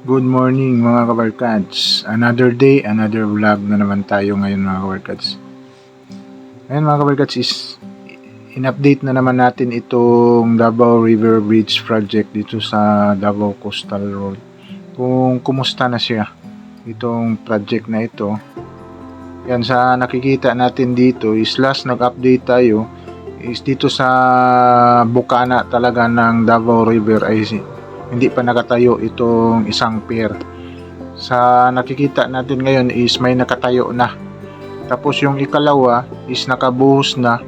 Good morning mga kabarkads. Another day, another vlog na naman tayo ngayon mga kabarkads. Ngayon mga kabarkads is in-update na naman natin itong Davao River Bridge project dito sa Davao Coastal Road. Kung kumusta na siya itong project na ito. Yan sa nakikita natin dito is last nag-update tayo is dito sa bukana talaga ng Davao River ay hindi pa nakatayo itong isang pier. Sa nakikita natin ngayon is may nakatayo na. Tapos yung ikalawa is nakabuhos na.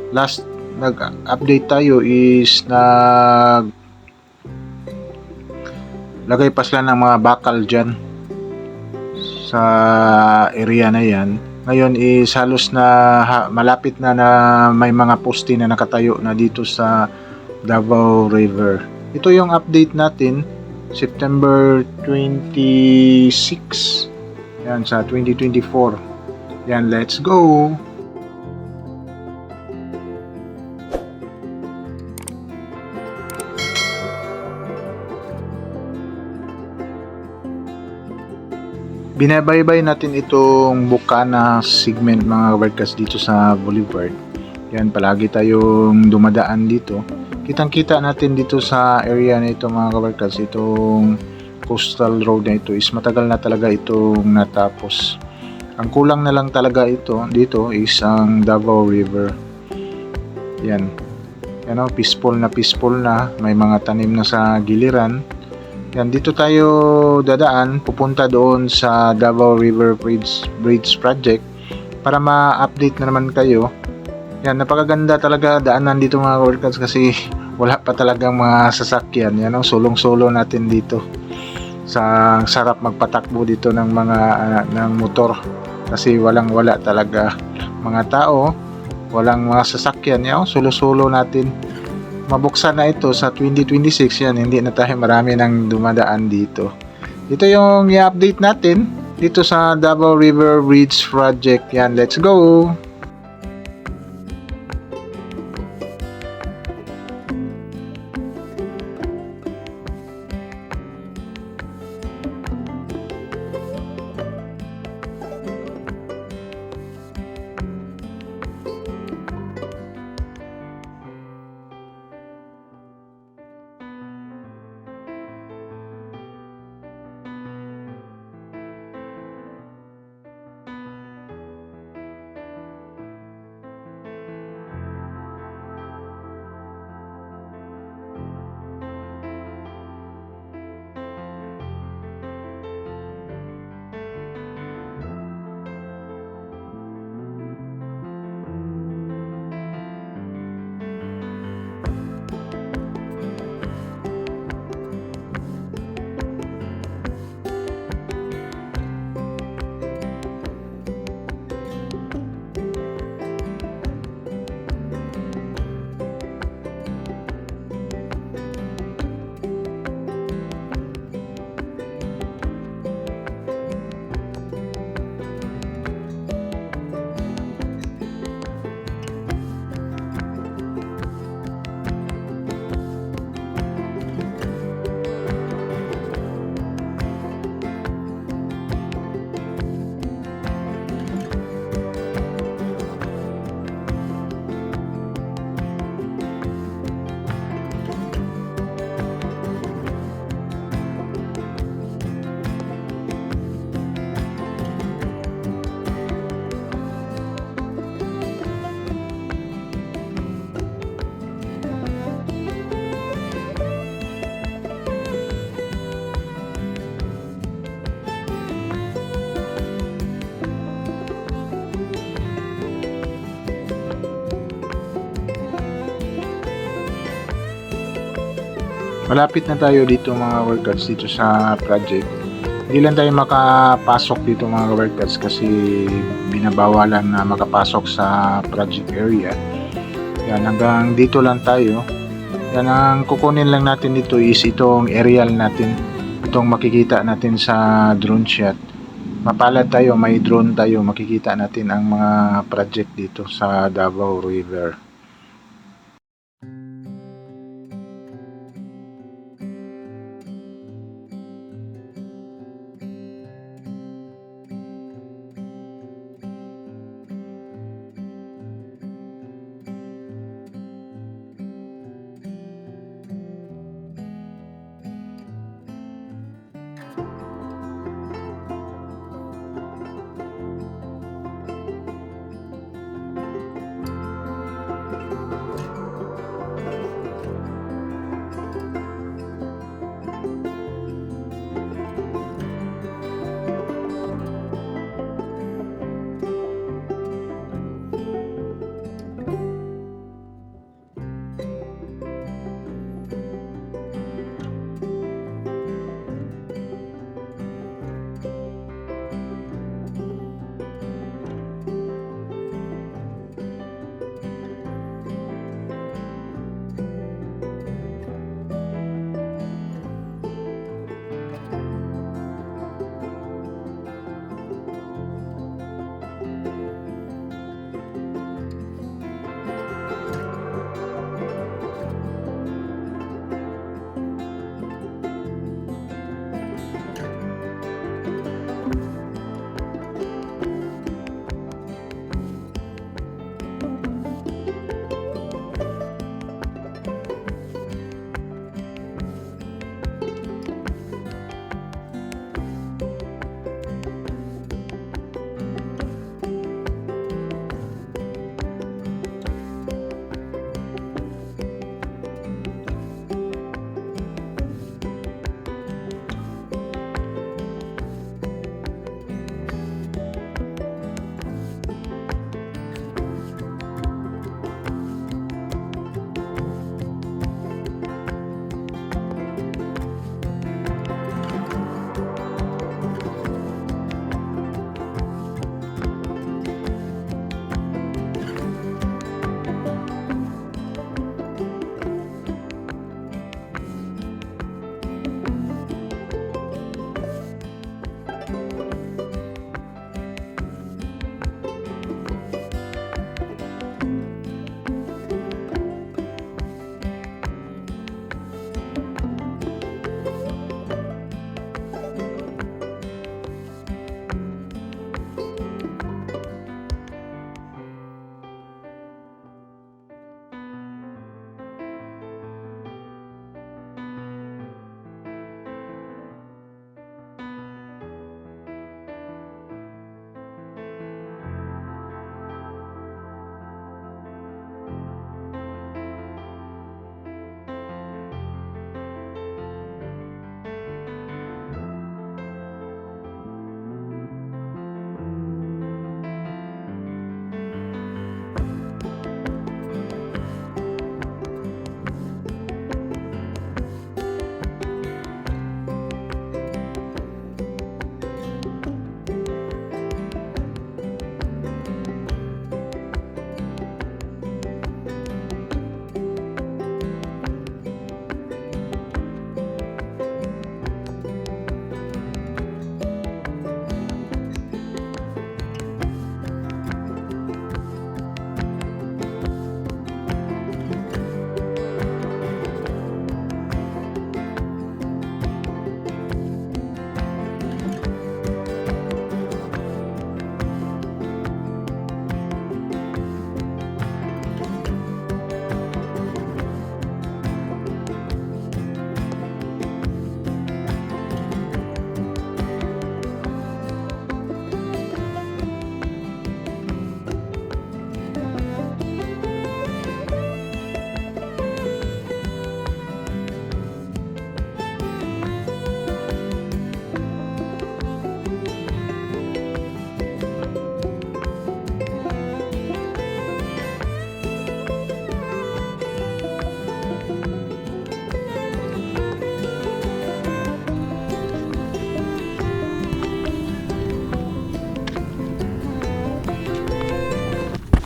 Last nag-update tayo is lagay pa sila ng mga bakal dyan sa area na yan. Ngayon is halos na malapit na may mga poste na nakatayo na dito sa Davao River. Ito yung update natin September 26 yan sa 2024. Yan, let's go. Binabaybay natin itong Bukana segment mga kabarkas dito sa Boulevard. Yan, palagi tayong dumadaan dito. Kitang-kita natin dito sa area na ito mga kabarkas, itong coastal road na ito is matagal na talaga itong natapos. Ang kulang na lang talaga ito dito is ang Davao River. Yan. Yan o, peaceful na. May mga tanim na sa giliran. Yan, dito tayo dadaan, pupunta doon sa Davao River Bridge Project para ma-update na naman kayo. Yan, napakaganda talaga daanan dito mga kabarkads kasi wala pa talagang mga sasakyan. Yan ang sulong-solo natin dito. Sarap magpatakbo dito ng mga ng motor kasi wala talaga mga tao, walang mga sasakyan. Yan, solo-solo natin. Mabuksan na ito sa 2026 yan, hindi na tayo marami nang dumadaan dito. Ito yung i-update natin dito sa Davao River Bridge Project. Yan, let's go! Malapit na tayo dito mga workers dito sa project. Hindi lang tayo makapasok dito mga workers kasi binabawalan na makapasok sa project area. Yan, hanggang dito lang tayo. Yan, ang kukunin lang natin dito is itong aerial natin. Itong makikita natin sa drone shot. Mapalad tayo, may drone tayo, makikita natin ang mga project dito sa Davao River.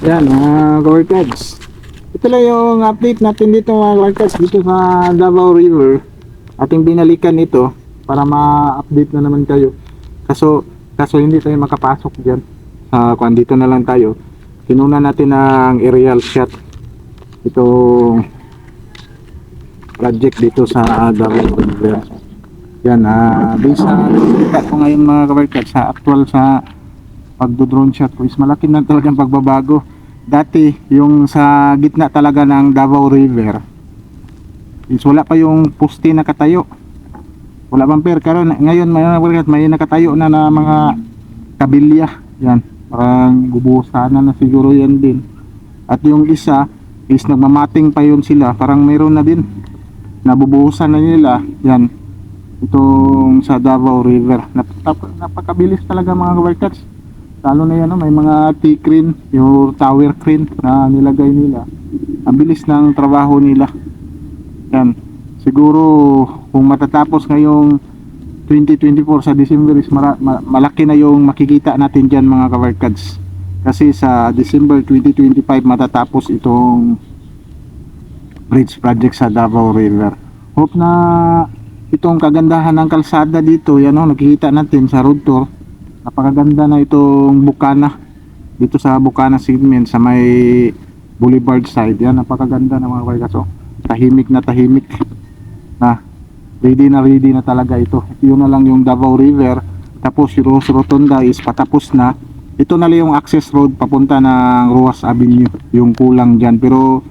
Yan mga kabarkads. Ito lang yung update natin dito mga kabarkads dito sa Davao River. Ating binalikan ito para ma-update na naman kayo. Kaso hindi tayo makapasok dyan. Dito na lang tayo. Kinuna natin ang aerial shot. Itong project dito sa Davao River. Yan, based sa nakikita ko ngayon mga kabarkads sa actual sa pagdo-drone shot ko is malaki na talagang pagbabago. Dati yung sa gitna talaga ng Davao River is wala pa yung poste na katayo, wala bang per karon ngayon may nakatayo na na mga kabilya. Yan, parang gubusan na siguro yan din. At yung isa is nagmamating pa yun sila, parang mayroon na din nabubuhusan na nila. Yan, itong sa Davao River napakabilis talaga mga kabarkads. Lalo na yan, may mga T-crane, yung tower crane na nilagay nila. Ang bilis ng trabaho nila. Yan, siguro kung matatapos ngayong 2024 sa December is malaki na yung makikita natin dyan mga kabarkads. Kasi sa December 2025 matatapos itong bridge project sa Davao River. Hope na itong kagandahan ng kalsada dito, yan o, nakikita natin sa road tour. Napakaganda na itong bukana dito sa Bukana segment sa may Boulevard side. Yan, napakaganda na mga kabarkads. Tahimik na tahimik na, ready na talaga ito. Yun na lang yung Davao River. Tapos yung Rotunda is patapos na. Ito na lang yung access road papunta ng Ruas Avenue, yung kulang dyan. Pero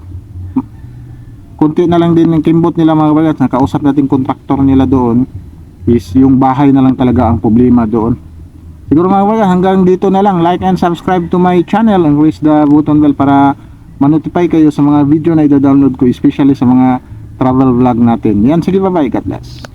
konti na lang din yung kimbot nila mga kabarkads. Nakausap natin kontraktor nila doon is yung bahay na lang talaga ang problema doon. Siguro mga kabarkads, hanggang dito na lang. Like and subscribe to my channel and press the button bell para ma-notify kayo sa mga video na i-download ko, especially sa mga travel vlog natin. Yan, sige, bye bye, God bless.